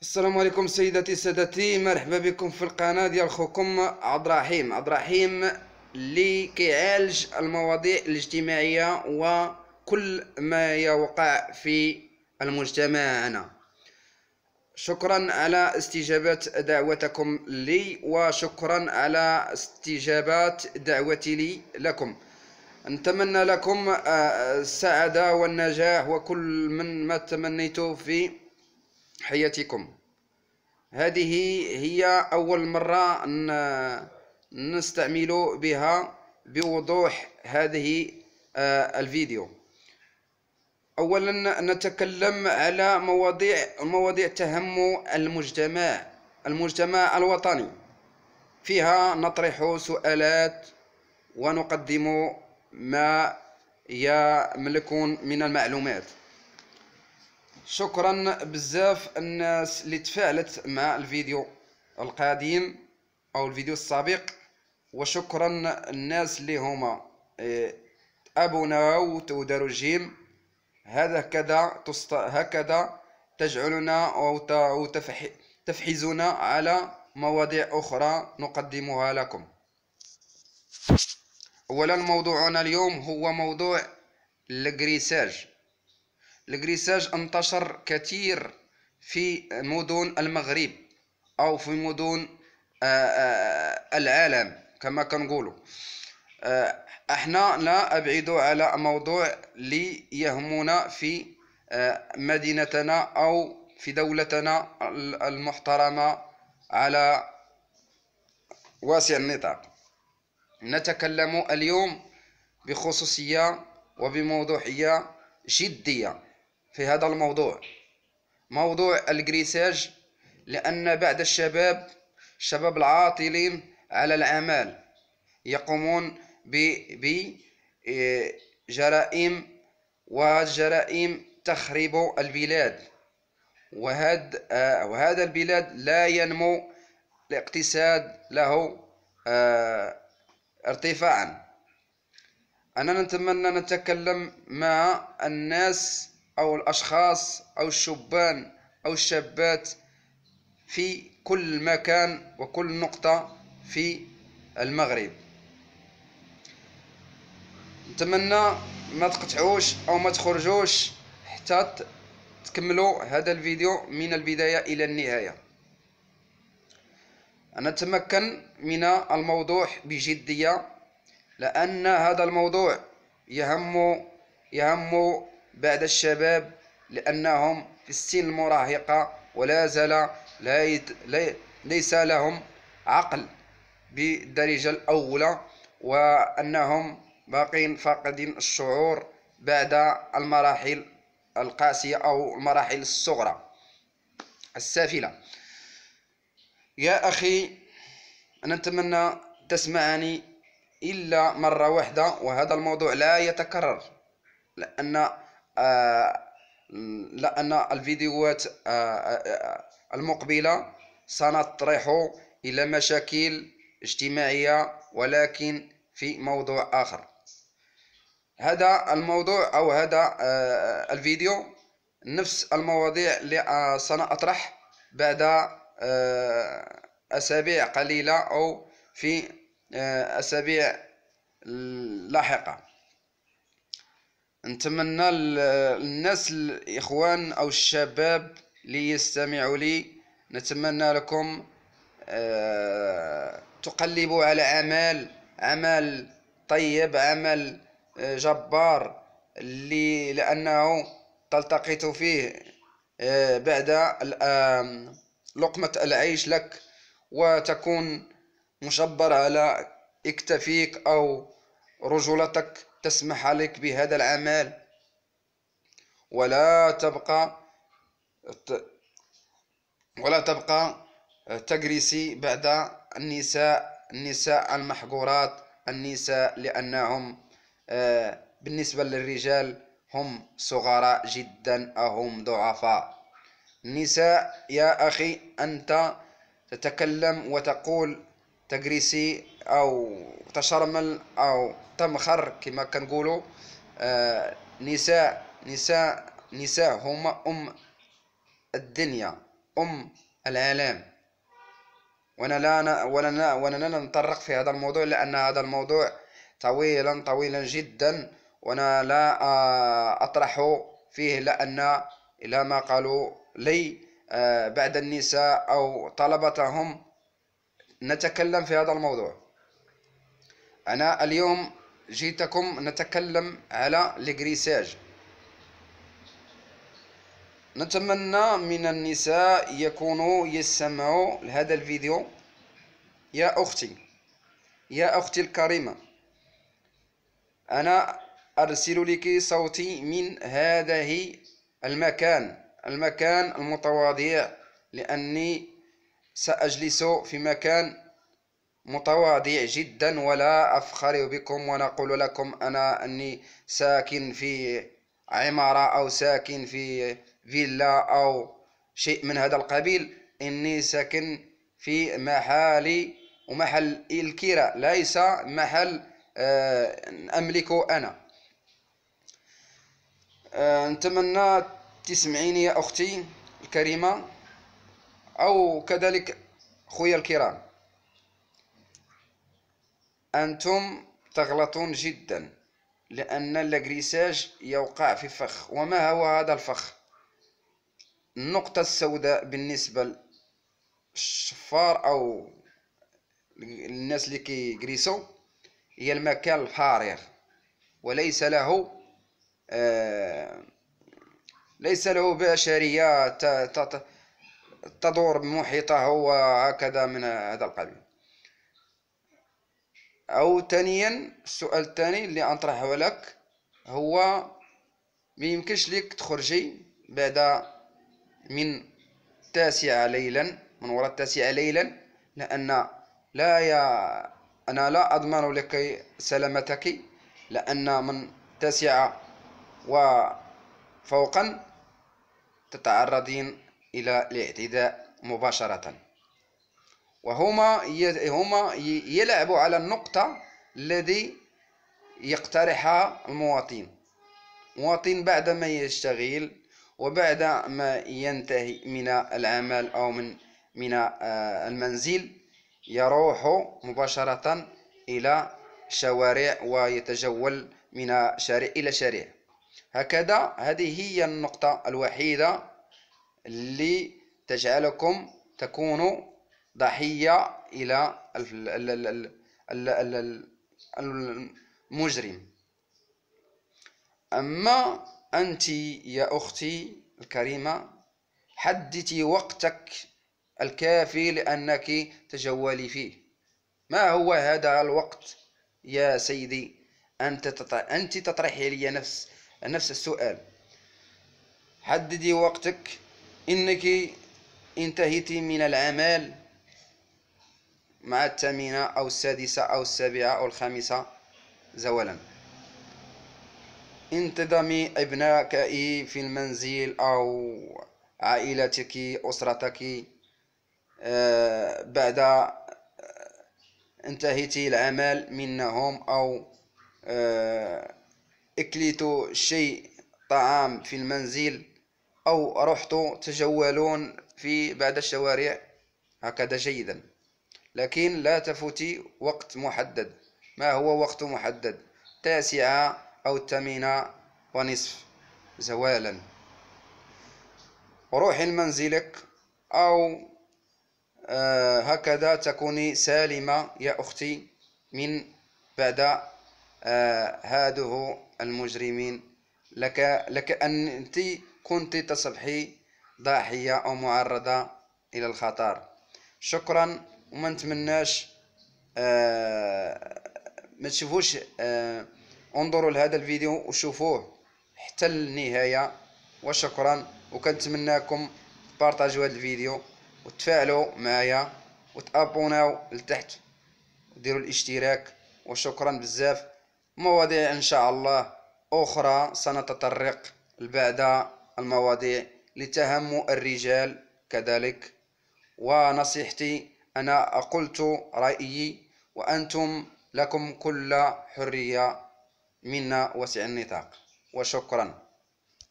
السلام عليكم سيداتي سادتي، مرحبا بكم في القناة ديال خوكم عبد الرحيم اللي كيعالج المواضيع الاجتماعية وكل ما يوقع في المجتمع. شكرا على استجابة دعوتكم لي، وشكرا على استجابات دعوتي لي لكم. نتمنى لكم السعادة والنجاح وكل ما تمنيته في حياتكم. هذه هي أول مرة نستعمل بها بوضوح هذه الفيديو. أولا نتكلم على مواضيع تهم المجتمع الوطني. فيها نطرح سؤالات ونقدم ما يملكون من المعلومات. شكرا بزاف الناس اللي تفاعلت مع الفيديو القديم او الفيديو السابق، وشكرا الناس اللي هما ابونا وداروا الجيم. هكذا تجعلنا او تفحزنا على مواضيع اخرى نقدمها لكم. اولا موضوعنا اليوم هو موضوع الجريساج. الجريساج انتشر كثير في مدن المغرب او في مدن العالم كما كنقولوا. احنا لا ابعد على موضوع اللي يهمنا في مدينتنا او في دولتنا المحترمة على واسع النطاق. نتكلم اليوم بخصوصية وبموضوعية جدية في هذا الموضوع، موضوع الجريساج، لأن بعض الشباب العاطلين على العمل يقومون بجرائم، والجرائم تخرب البلاد، وهذا البلاد لا ينمو الاقتصاد له ارتفاعا. أنا نتمنى نتكلم مع الناس أو الأشخاص أو الشبان أو الشابات في كل مكان وكل نقطة في المغرب. نتمنى ما تقطعوش أو ما تخرجوش حتى تكملوا هذا الفيديو من البداية إلى النهاية. أنا أتمكن من الموضوع بجدية، لأن هذا الموضوع يهم بعض الشباب، لأنهم في السن المراهقة ولا زال ليس لهم عقل بالدرجة الأولى، وأنهم باقين فاقدين الشعور بعد المراحل القاسية أو المراحل الصغرى السافلة. يا أخي، أنا أتمنى تسمعني إلا مرة واحدة، وهذا الموضوع لا يتكرر، لأن الفيديوهات المقبلة سنطرح إلى مشاكل اجتماعية، ولكن في موضوع آخر. هذا الموضوع أو هذا الفيديو نفس المواضيع اللي سنطرح بعد أسابيع قليلة أو في أسابيع لاحقة. نتمنى الناس الإخوان أو الشباب اللي يستمعوا لي، نتمنى لكم تقلبوا على عمل طيب، عمل جبار، لأنه تلتقط فيه بعد لقمة العيش لك، وتكون مجبر على اكتفيك أو رجولتك تسمح لك بهذا العمل، ولا تبقى تجرسي بعد النساء المحقورات، النساء لأنهم بالنسبة للرجال هم صغراء جدا أو هم ضعفاء. النساء يا أخي، أنت تتكلم وتقول تجرسي أو تشرمل أو تمخر كما كنقولوا. نساء هم الدنيا، العالم. وانا لا نتطرق في هذا الموضوع، لأن هذا الموضوع طويلا جدا، وانا لا اطرح فيه، لأن الى ما قالوا لي بعد النساء او طلبتهم نتكلم في هذا الموضوع. انا اليوم جيتكم نتكلم على الجريساج. نتمنى من النساء يكونوا يستمعوا لهذا الفيديو. يا أختي الكريمة، أنا أرسل لك صوتي من هذه المكان المتواضع، لأني سأجلس في مكان متواضع جدا، ولا أفخر بكم ونقول لكم أني ساكن في عمارة أو ساكن في فيلا أو شيء من هذا القبيل. إني ساكن في محلي، ومحل الكراء، ليس محل أملكه أنا. نتمنى تسمعيني يا أختي الكريمة، أو كذلك خويا الكرام. أنتم تغلطون جدا، لأن اللاغريساج يوقع في فخ. وما هو هذا الفخ؟ النقطة السوداء بالنسبة للشفار أو الناس اللي كيجريسو هي المكان الفارغ، وليس له بشرية تدور بمحيطه وهكذا من هذا القبيل. أو ثانيا، السؤال الثاني اللي أنطرحه لك هو: ميمكنش ليك تخرجي بعد من 9 ليلا، من وراء 9 ليلا، لأن أنا لا أضمن لك سلامتك، لأن من 9 وفوقا تتعرضين إلى الاعتداء مباشرة. وهما يلعبوا على النقطة الذي يقترحها المواطن بعد ما يشتغل، وبعد ما ينتهي من العمل أو من المنزل، يروح مباشرة إلى الشوارع ويتجول من شارع إلى شارع. هكذا هذه هي النقطة الوحيدة اللي تجعلكم تكونوا ضحية إلى المجرم. أما أنت يا أختي الكريمة، حددي وقتك الكافي لأنك تجولي فيه. ما هو هذا الوقت يا سيدي؟ أنت تطرحي لي نفس السؤال. حددي وقتك. إنك انتهيت من العمل مع 8 أو 6 أو 7 أو 5 زوالا، انتظمي أبنائك في المنزل أو عائلتك، أسرتك. بعد انتهيت العمل منهم، أو أكلت شيء طعام في المنزل، أو رحت تجولون في بعض الشوارع، هكذا جيدا. لكن لا تفوتي وقت محدد. ما هو وقت محدد؟ 9 أو 8:30 زوالا. روحي لمنزلك، أو هكذا تكوني سالمة يا أختي من بعد هذه المجرمين. لك أن أنت كنت تصبحي ضاحية أو معرضة إلى الخطر. شكرا. وما نتمناش ما تشوفوش، انظروا لهذا الفيديو وشوفوه حتى النهاية. وشكرا. وكنتمناكم بارطاجوا هذا الفيديو وتفاعلوا معايا وتابوناو لتحت وديروا الاشتراك. وشكرا بزاف. مواضيع ان شاء الله اخرى سنتطرق لبعض المواضيع لتهم الرجال كذلك. ونصيحتي: أنا قلت رأيي، وأنتم لكم كل حرية، منا وسع النطاق. وشكرا.